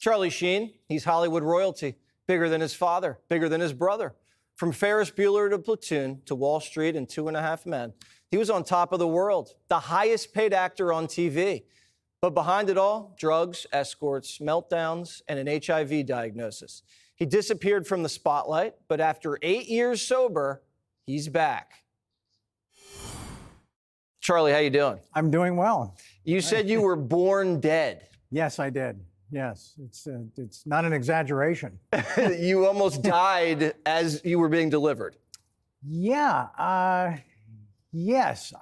Charlie Sheen, he's Hollywood royalty, bigger than his father, bigger than his brother. From Ferris Bueller to Platoon to Wall Street and 2.5 Men, he was on top of the world, the highest paid actor on TV. But behind it all, drugs, escorts, meltdowns, and an HIV diagnosis. He disappeared from the spotlight, but after 8 years sober, he's back. Charlie, how you doing? I'm doing well. You said you were born dead. Yes, I did. Yes, it's not an exaggeration. You almost died as you were being delivered. Yeah, yes.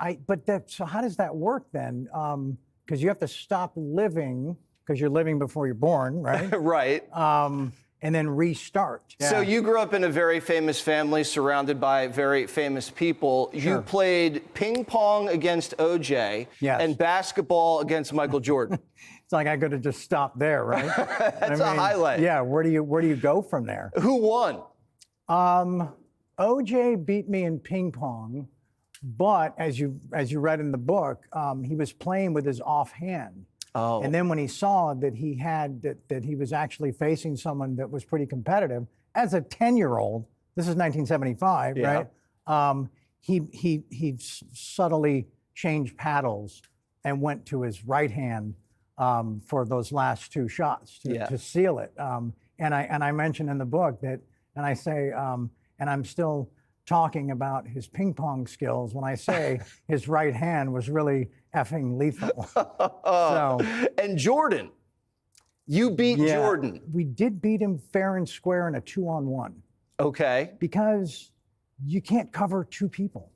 So how does that work then? Because you have to stop living because you're living before you're born, right? Right. And then restart. So Yeah. you grew up in a very famous family surrounded by very famous people. Sure. You played ping pong against OJ Yes. and basketball against Michael Jordan. It's like I could have just stopped there, right? That's a highlight. Yeah, where do you go from there? Who won? OJ beat me in ping pong, but as you read in the book, he was playing with his offhand. Oh. And then when he saw that he had that he was actually facing someone that was pretty competitive, as a 10-year-old, this is 1975, Yeah. right? He subtly changed paddles and went to his right hand for those last two shots to seal it. And I mentioned in the book that, and I say, and I'm still talking about his ping pong skills when I say his right hand was really effing lethal. And Jordan, you beat Jordan. We did beat him fair and square in a 2-on-1 Okay. because you can't cover two people.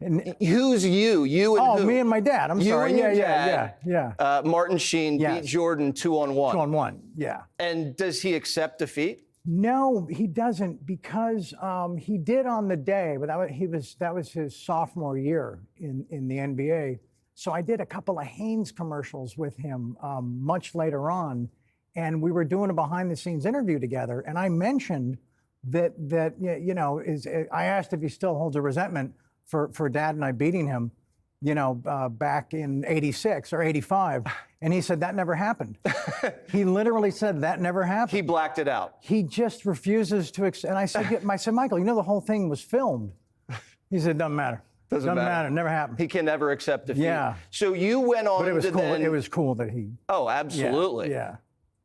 And who's you? You and who? Me and my dad. I'm You sorry. and your Yeah. dad. Martin Sheen Yes. beat Jordan 2-on-1. 2-on-1. Yeah. And does he accept defeat? No, he doesn't, because he did on the day, but that was his sophomore year in the NBA. So I did a couple of Hanes commercials with him much later on, and we were doing a behind-the-scenes interview together. And I mentioned that I asked if he still holds a resentment for Dad and I beating him, back in '86 or '85, and he said that never happened. He literally said that never happened. He blacked it out. He just refuses to accept. And I said, Michael, the whole thing was filmed. He said, doesn't matter. Doesn't matter. Never happened. He can never accept defeat. Yeah. So you went on But it was to cool. then... It was cool that he. Oh, absolutely. Yeah.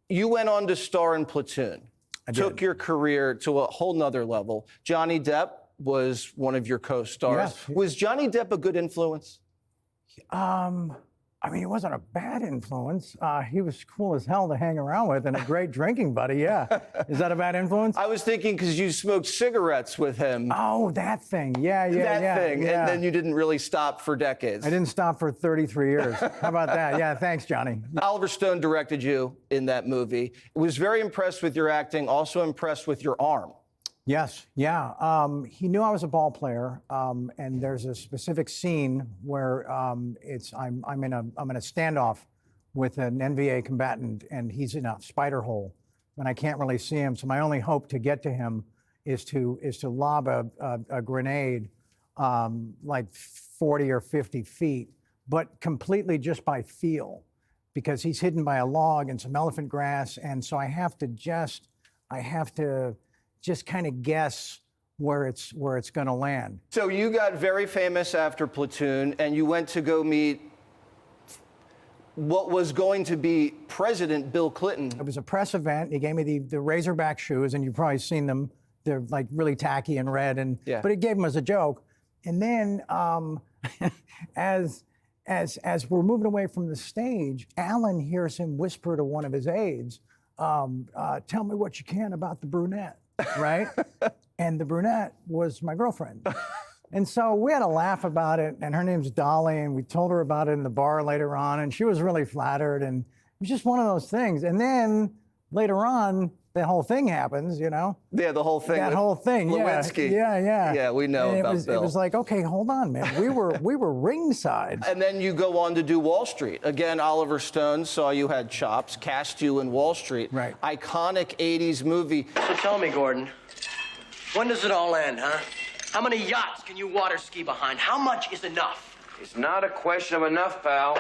You went on to star in Platoon. Took your career to a whole nother level. Johnny Depp was one of your co-stars. Yes. Was Johnny Depp a good influence? He wasn't a bad influence. He was cool as hell to hang around with and a great drinking buddy. Yeah. Is that a bad influence? I was thinking because you smoked cigarettes with him. Oh, that thing. Yeah. That thing. Yeah. And then you didn't really stop for decades. I didn't stop for 33 years. How about that? Yeah, thanks, Johnny. Oliver Stone directed you in that movie. Was very impressed with your acting, also impressed with your arm. Yes, yeah. He knew I was a ball player, and there's a specific scene where I'm in a standoff with an NVA combatant, and he's in a spider hole, and I can't really see him. So my only hope to get to him is to lob a grenade like 40 or 50 feet, but completely just by feel, because he's hidden by a log and some elephant grass, and so I have to just kind of guess where it's going to land. So you got very famous after Platoon, and you went to go meet what was going to be President Bill Clinton. It was a press event. He gave me the Razorback shoes, and you've probably seen them. They're like really tacky and red, but he gave them as a joke. And then as we're moving away from the stage, Alan hears him whisper to one of his aides, "Tell me what you can about the brunette." Right? And the brunette was my girlfriend. And so we had a laugh about it, and her name's Dolly, and we told her about it in the bar later on, and she was really flattered, and it was just one of those things. And then later on, the whole thing happens, Yeah, the whole thing. That whole thing, Lewinsky. Yeah. Yeah, we know and about Bill. It was like, okay, hold on, man. We were ringside. And then you go on to do Wall Street. Again, Oliver Stone saw you had chops, cast you in Wall Street. Right. Iconic 80s movie. So tell me, Gordon, when does it all end, huh? How many yachts can you water ski behind? How much is enough? It's not a question of enough, pal.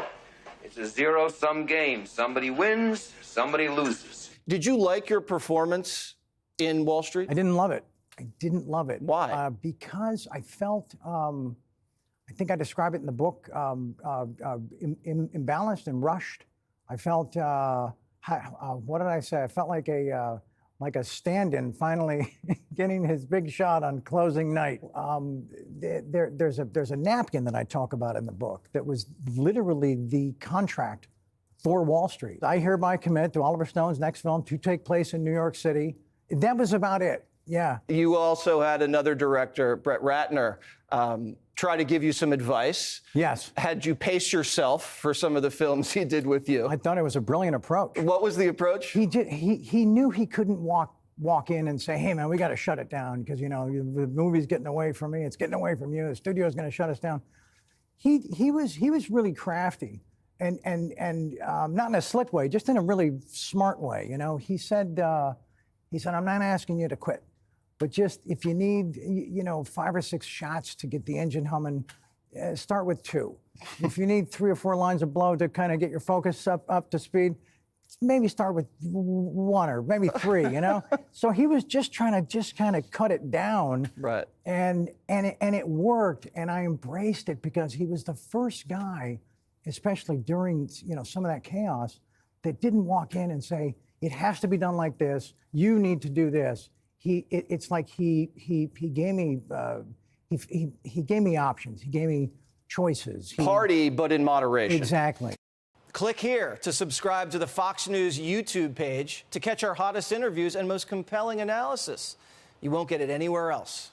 It's a zero-sum game. Somebody wins, somebody loses. Did you like your performance in Wall Street? I didn't love it. I didn't love it. Why? Because I felt, I think I describe it in the book, imbalanced and rushed. I felt, what did I say? I felt like a stand-in finally getting his big shot on closing night. There's a napkin that I talk about in the book that was literally the contract for Wall Street. I hereby commit to Oliver Stone's next film to take place in New York City. That was about it. Yeah. You also had another director, Brett Ratner, try to give you some advice. Yes. Had you pace yourself for some of the films he did with you? I thought it was a brilliant approach. What was the approach? He knew he couldn't walk in and say, hey man, we got to shut it down because the movie's getting away from me, it's getting away from you, the studio's going to shut us down. He was really crafty and not in a slick way, just in a really smart way. He said I'm not asking you to quit, but just if you need 5 or 6 shots to get the engine humming, start with 2. If you need 3 or 4 lines of blow to kind of get your focus up to speed, maybe start with 1 or maybe 3. So he was just trying to kind of cut it down. Right. And it worked, and I embraced it because he was the first guy, especially during some of that chaos, that didn't walk in and say, it has to be done like this. You need to do this. It's like he gave me he gave me options. He gave me choices. Party, but in moderation. Exactly. Click here to subscribe to the Fox News YouTube page to catch our hottest interviews and most compelling analysis. You won't get it anywhere else.